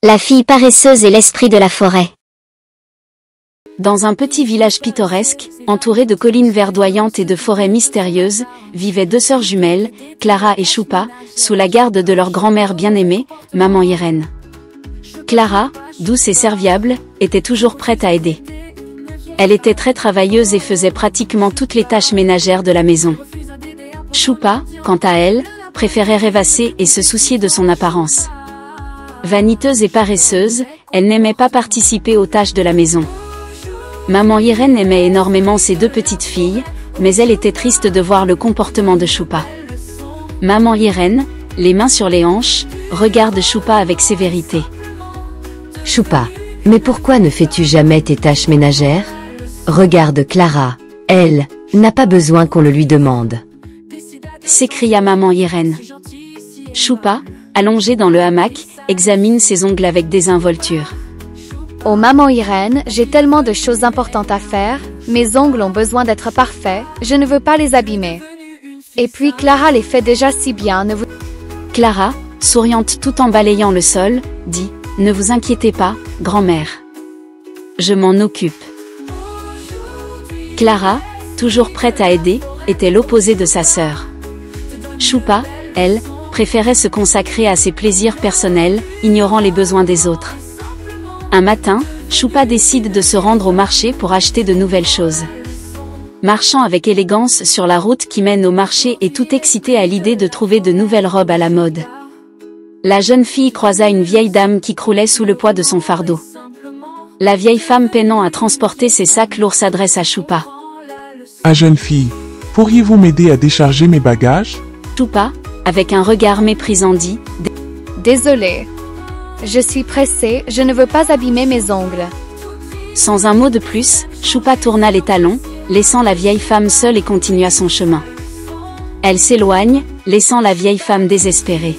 La fille paresseuse et l'esprit de la forêt. Dans un petit village pittoresque, entouré de collines verdoyantes et de forêts mystérieuses, vivaient deux sœurs jumelles, Clara et Choupa, sous la garde de leur grand-mère bien-aimée, maman Irène. Clara, douce et serviable, était toujours prête à aider. Elle était très travailleuse et faisait pratiquement toutes les tâches ménagères de la maison. Choupa, quant à elle, préférait rêvasser et se soucier de son apparence. Vaniteuse et paresseuse, elle n'aimait pas participer aux tâches de la maison. Maman Irène aimait énormément ses deux petites filles, mais elle était triste de voir le comportement de Choupa. Maman Irène, les mains sur les hanches, regarde Choupa avec sévérité. Choupa, mais pourquoi ne fais-tu jamais tes tâches ménagères? Regarde Clara, elle, n'a pas besoin qu'on le lui demande. S'écria maman Irène. Choupa, allongé dans le hamac, examine ses ongles avec désinvolture. Oh maman Irène, j'ai tellement de choses importantes à faire, mes ongles ont besoin d'être parfaits, je ne veux pas les abîmer. Et puis Clara les fait déjà si bien, ne vous... Clara, souriante tout en balayant le sol, dit « Ne vous inquiétez pas, grand-mère. Je m'en occupe. » Clara, toujours prête à aider, était l'opposé de sa sœur. Choupa, elle, préférait se consacrer à ses plaisirs personnels, ignorant les besoins des autres. Un matin, Choupa décide de se rendre au marché pour acheter de nouvelles choses. Marchant avec élégance sur la route qui mène au marché et tout excitée à l'idée de trouver de nouvelles robes à la mode. La jeune fille croisa une vieille dame qui croulait sous le poids de son fardeau. La vieille femme peinant à transporter ses sacs lourds s'adresse à Choupa. « Ah jeune fille, pourriez-vous m'aider à décharger mes bagages ?» Choupa, avec un regard méprisant dit « Désolée. Je suis pressée, je ne veux pas abîmer mes ongles. » Sans un mot de plus, Choupa tourna les talons, laissant la vieille femme seule et continua son chemin. Elle s'éloigne, laissant la vieille femme désespérée.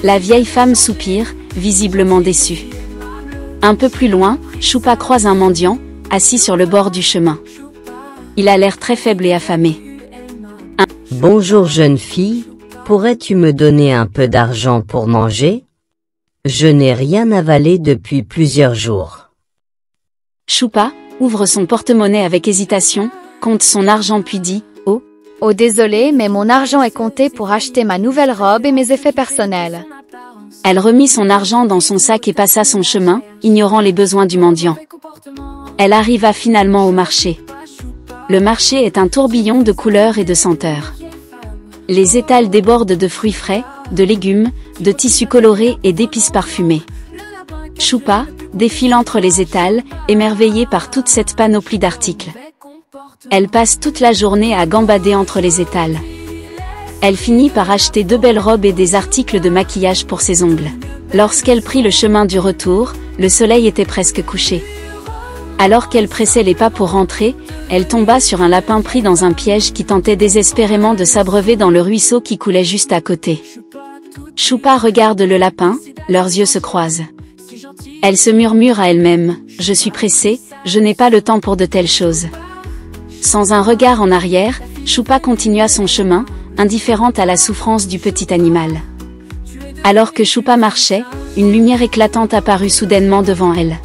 La vieille femme soupire, visiblement déçue. Un peu plus loin, Choupa croise un mendiant, assis sur le bord du chemin. Il a l'air très faible et affamé. Bonjour jeune fille, pourrais-tu me donner un peu d'argent pour manger? Je n'ai rien avalé depuis plusieurs jours. Choupa ouvre son porte-monnaie avec hésitation, compte son argent puis dit « Oh !» Oh désolé, mais mon argent est compté pour acheter ma nouvelle robe et mes effets personnels. Elle remit son argent dans son sac et passa son chemin, ignorant les besoins du mendiant. Elle arriva finalement au marché. Le marché est un tourbillon de couleurs et de senteurs. Les étals débordent de fruits frais, de légumes, de tissus colorés et d'épices parfumées. Choupa défile entre les étals, émerveillée par toute cette panoplie d'articles. Elle passe toute la journée à gambader entre les étals. Elle finit par acheter deux belles robes et des articles de maquillage pour ses ongles. Lorsqu'elle prit le chemin du retour, le soleil était presque couché. Alors qu'elle pressait les pas pour rentrer, elle tomba sur un lapin pris dans un piège qui tentait désespérément de s'abreuver dans le ruisseau qui coulait juste à côté. Choupa regarde le lapin, leurs yeux se croisent. Elle se murmure à elle-même, « Je suis pressée, je n'ai pas le temps pour de telles choses. » Sans un regard en arrière, Choupa continua son chemin, indifférente à la souffrance du petit animal. Alors que Choupa marchait, une lumière éclatante apparut soudainement devant elle.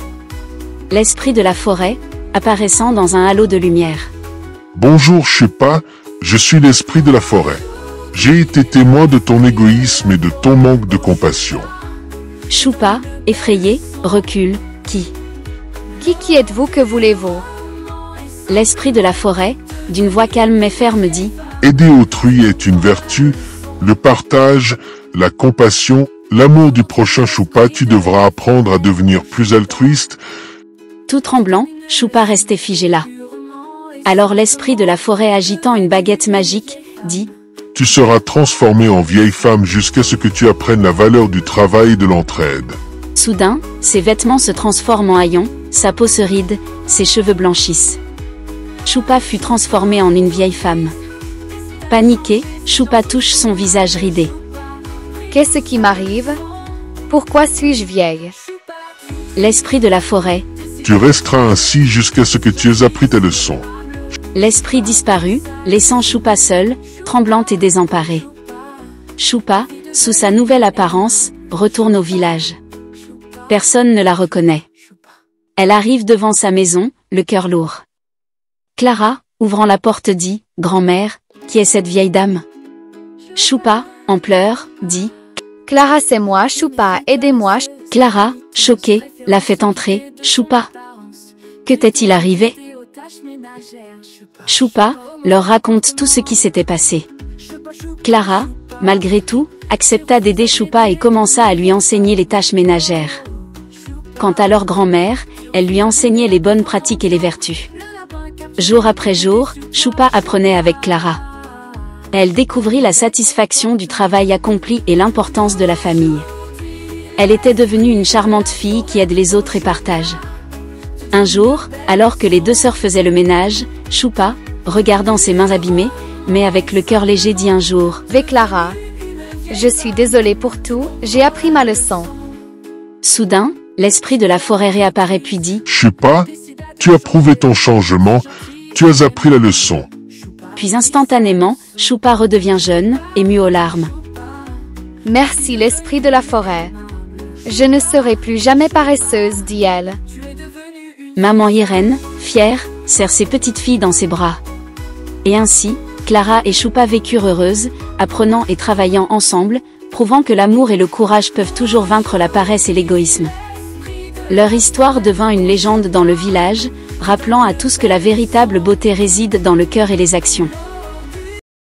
L'esprit de la forêt, apparaissant dans un halo de lumière. « Bonjour Choupa, je suis l'esprit de la forêt. J'ai été témoin de ton égoïsme et de ton manque de compassion. » Choupa, effrayé, recule. « Qui êtes-vous, que voulez-vous » L'esprit de la forêt, d'une voix calme mais ferme dit « Aider autrui est une vertu, le partage, la compassion, l'amour du prochain Choupa, tu devras apprendre à devenir plus altruiste. » Tout tremblant, Choupa restait figé là. Alors l'esprit de la forêt agitant une baguette magique, dit « Tu seras transformée en vieille femme jusqu'à ce que tu apprennes la valeur du travail et de l'entraide. » Soudain, ses vêtements se transforment en haillons, sa peau se ride, ses cheveux blanchissent. Choupa fut transformée en une vieille femme. Paniqué, Choupa touche son visage ridé. Qu'est-ce qui m'arrive? Pourquoi suis-je vieille? L'esprit de la forêt. Tu resteras ainsi jusqu'à ce que tu aies appris ta leçon. L'esprit disparut, laissant Choupa seule, tremblante et désemparée. Choupa, sous sa nouvelle apparence, retourne au village. Personne ne la reconnaît. Elle arrive devant sa maison, le cœur lourd. Clara, ouvrant la porte, dit « Grand-mère, qui est cette vieille dame ?» Choupa, en pleurs, dit « Clara, c'est moi, Choupa, aidez-moi. » Clara, choquée, la fait entrer. « Choupa, que t'est-il arrivé ?» Choupa leur raconte tout ce qui s'était passé. Clara, malgré tout, accepta d'aider Choupa et commença à lui enseigner les tâches ménagères. Quant à leur grand-mère, elle lui enseignait les bonnes pratiques et les vertus. Jour après jour, Choupa apprenait avec Clara. Elle découvrit la satisfaction du travail accompli et l'importance de la famille. Elle était devenue une charmante fille qui aide les autres et partage. Un jour, alors que les deux sœurs faisaient le ménage, Choupa, regardant ses mains abîmées, mais avec le cœur léger, dit un jour « Vé Clara, je suis désolée pour tout, j'ai appris ma leçon. » Soudain, l'esprit de la forêt réapparaît puis dit « Choupa, tu as prouvé ton changement, tu as appris la leçon. » Puis instantanément, Choupa redevient jeune, émue aux larmes. « Merci l'esprit de la forêt. Je ne serai plus jamais paresseuse, dit-elle. » Maman Irène, fière, serre ses petites filles dans ses bras. Et ainsi, Clara et Choupa vécurent heureuses, apprenant et travaillant ensemble, prouvant que l'amour et le courage peuvent toujours vaincre la paresse et l'égoïsme. Leur histoire devint une légende dans le village, rappelant à tous que la véritable beauté réside dans le cœur et les actions.